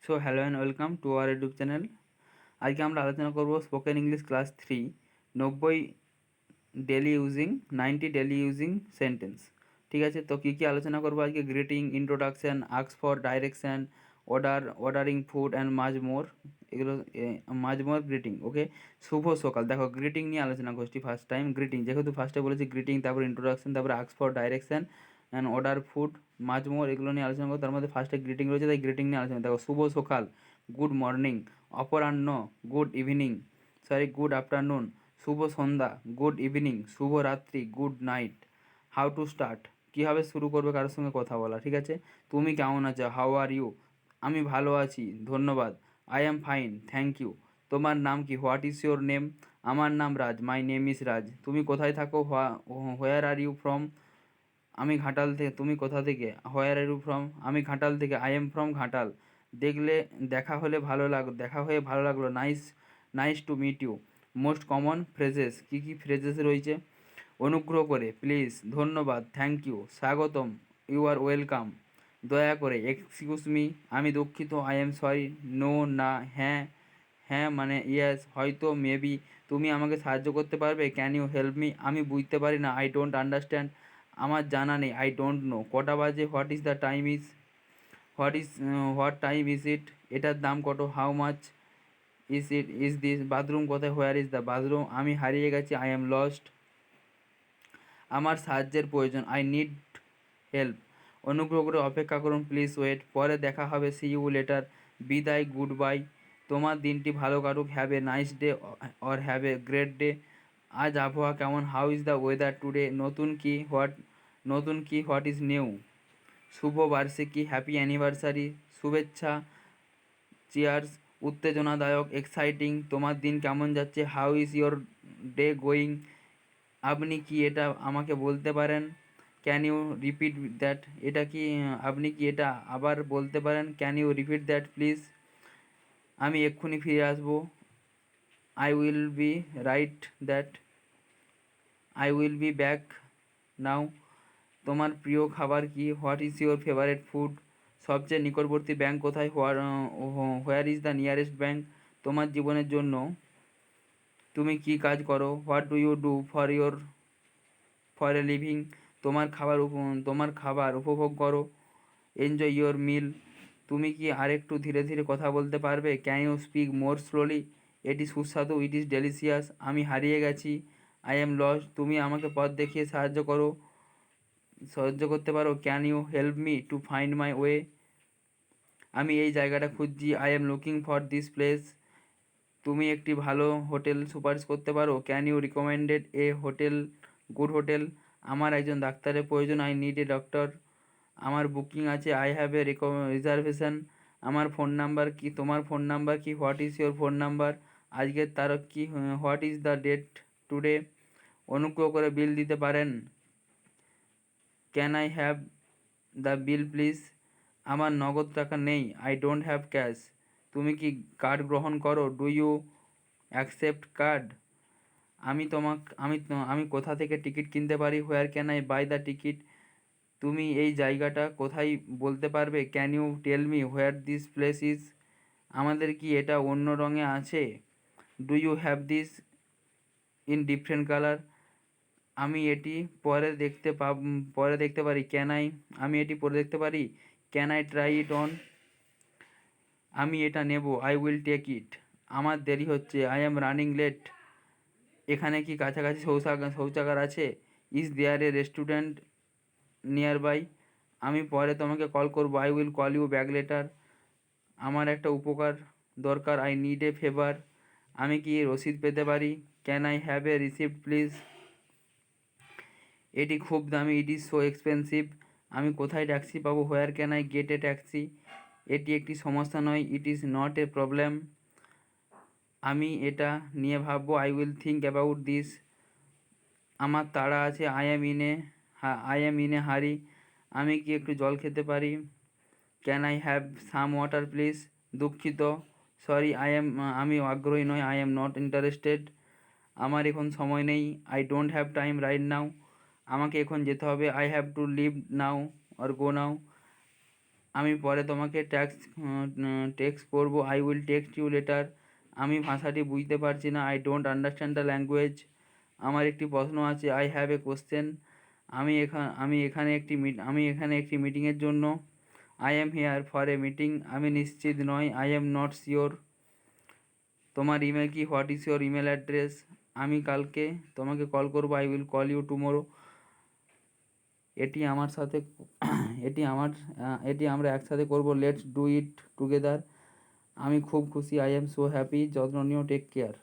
So hello and welcome to our YouTube channel. আজকে আমরা আলোচনা করব spoken English class 3 90 daily using 90 daily using sentence. ঠিক আছে, তো কী কী আলোচনা করবো আজকে? Greeting, introduction, ask for direction, ordering food and মাঝ মোর, এগুলো মাঝ মোর গ্রিটিং। ওকে, শুভ সকাল। দেখো, গ্রিটিং নিয়ে আলোচনা করছি ফার্স্ট টাইম। গ্রিটিং যেহেতু ফার্স্টে বলেছি গ্রিটিং, তারপর ইন্ট্রোডাকশান, তারপর ask for direction and order food মাঝ মোর, এগুলো নিয়ে আলোচনা করবো। তার মধ্যে ফার্স্টে গ্রিটিং রয়েছে, তাই গ্রিটিং নিয়ে আলোচনা। দেখো, শুভ সকাল, গুড মর্নিং, অপরাহ্ন, গুড ইভিনিং, গুড আফটারনুন, শুভ সন্ধ্যা, গুড ইভিনিং, শুভ রাত্রি, good night. How to start, কীভাবে শুরু করবে কারোর সঙ্গে কথা বলা। ঠিক আছে, তুমি কেমন আছো? হাউ আর ইউ, আমি ভালো আছি, ধন্যবাদ। I am fine, thank you. তোমার নাম কি? What is your name? আমার নাম রাজ, মাই নেম ইজ রাজ। তুমি কোথায় থাকো? Where are you from? আমি ঘাটাল থেকে। তুমি কোথা থেকে? Where are you from? আমি ঘাটাল থেকে। I am from Ghatal. দেখা হয়ে ভালো লাগলো। Nice nice to meet you. Most common phrases, কী কী ফ্রেজেস রয়েছে? অনুগ্রহ করে, প্লিজ, ধন্যবাদ, থ্যাংক ইউ, স্বাগতম, ইউ আর ওয়েলকাম, দয়া করে, এক্সকিউজ মি, আমি দুঃখিত, আই এম সরি, নো না, হ্যাঁ, হ্যাঁ মানে ইয়েস, হয়তো, মেবি, তুমি আমাকে সাহায্য করতে পারবে? Can you help me? আমি বুঝতে পারি না, আই ডোন্ট আন্ডারস্ট্যান্ড, আমার জানা নেই, আই ডোন্ট নো। কটা বাজে? What is the time is? What time is it? এটার দাম কত? How much is this? Bathroom কোথায়? Where is the bathroom? আমি হারিয়ে গেছি, আই এম লস্ট, আমার সাহায্যের প্রয়োজন, আই নিড হেল্প, অনুগ্রহ করে অপেক্ষা করুন, প্লিজ ওয়েট, পরে দেখা হবে, সি ইউ লেটার, বিদায়, গুড বাই, তোমার দিনটি ভালো কাটুক, have a nice day or have a great day. আজ আবহাওয়া কেমন? How is the weather today? নতুন কি? What is new? শুভ বার্ষিকী, হ্যাপি অ্যানিভার্সারি, শুভেচ্ছা, চিয়ার্স, উত্তেজনাদায়ক, এক্সাইটিং, তোমার দিন কেমন যাচ্ছে? How is your day going? আপনি কি এটা আমাকে বলতে পারেন? Can you repeat that? আপনি কি এটা আবার বলতে পারেন? Can you repeat that please? আমি এক্ষুনি ফিরে আসবো, I will be right that, I will be back now. তোমার প্রিয় খাবার কি? What is your favourite food? সবচেয়ে নিকটবর্তী ব্যাংক কোথায়? Where is the nearest bank? তোমার জীবনের জন্য তুমি কি কাজ করো? What do you do for a living? তোমার খাবার উপভোগ করো, এনজয় ইয়োর মিল। তুমি কি আরেকটু ধীরে ধীরে কথা বলতে পারবে? Can you speak more slowly? এটি সুস্বাদু, ইট ইজ ডেলিশিয়াস। আমি হারিয়ে গেছি, আই এম লস্ট। তুমি আমাকে পথ দেখিয়ে সাহায্য করতে পারো? Can you help me to find my way? আমি এই জায়গাটা খুঁজছি, I am looking for this place. তুমি একটি ভালো হোটেল সুপারিশ করতে পারো? Can you recommended a good hotel? আমার একজন ডাক্তারের প্রয়োজন, আই নিড এ ডক্টর। আমার বুকিং আছে, আই হ্যাভ এ রিজার্ভেশন। আমার ফোন নাম্বার কি? তোমার ফোন নাম্বার কি? What is your phone number? আজকের তারিখ কি? What is the date today? অনুগ্রহ করে বিল দিতে পারেন? Can I have the bill please? আমার নগদ টাকা নেই, আই ডোন্ট হ্যাভ ক্যাশ। তুমি কি কার্ড গ্রহণ করো? Do you accept card? আমি কোথা থেকে টিকিট কিনতে পারি? Where can I buy the ticket? তুমি এই জায়গাটা কোথায় বলতে পারবে? Can you tell me where this place is? আমাদের কি এটা অন্য রঙে আছে? Do you have this in different colour? আমি এটি পরে দেখতে পারি? আমি এটি পরে দেখতে পারি? Can I try it on? আমি এটা নেব, আই উইল টেক ইট। আমার দেরি হচ্ছে, আই অ্যাম রানিং লেট। এখানে কি কাছাকাছি শৌচাগার আছে? Is there a restaurant nearby? আমি পরে তোমাকে কল করবো, I will call you back later. আমার একটা উপকার দরকার, আই নিড এ ফেভার। আমি কি রসিদ পেতে পারি? Can I have A receipt please? এটি খুব দামি, ইট ইজ সো এক্সপেন্সিভ। আমি কোথায় ট্যাক্সি পাবো? হোয়ার can I get a taxi? এটি একটি সমস্যা নয়, it is not a problem. আমি এটা নিয়ে ভাববো, I will think about this. আমার তাড়া আছে, আই অ্যাম ইন এ হারি। আমি কি একটু জল খেতে পারি? Can I have some water please? দুঃখিত, সরি, আমি আগ্রহী নই, আই অ্যাম নট ইন্টারেস্টেড। আমার এখন সময় নেই, I don't have time right now. আমাকে এখন যেতে হবে, I have to leave now or go now. আমি পরে তোমাকে টেক্সট করবো। I will text you later. আমি ভাষাটি বুঝতে পারছি না। I don't understand the language. আমার একটি প্রশ্ন আছে। I have a question. আমি এখানে একটি মিটিংয়ের জন্য। I am here for a meeting. আমি নিশ্চিত নই। I am not sure. তোমার ইমেল কি? What is your email address? আমি কালকে তোমাকে কল করবো। I will call you tomorrow. এটি আমার সাথে এটি আমার এটি আমরা একসাথে করব। Let's do it together. আমি খুব খুশি। I am so happy. যত্ন নিও। Take care.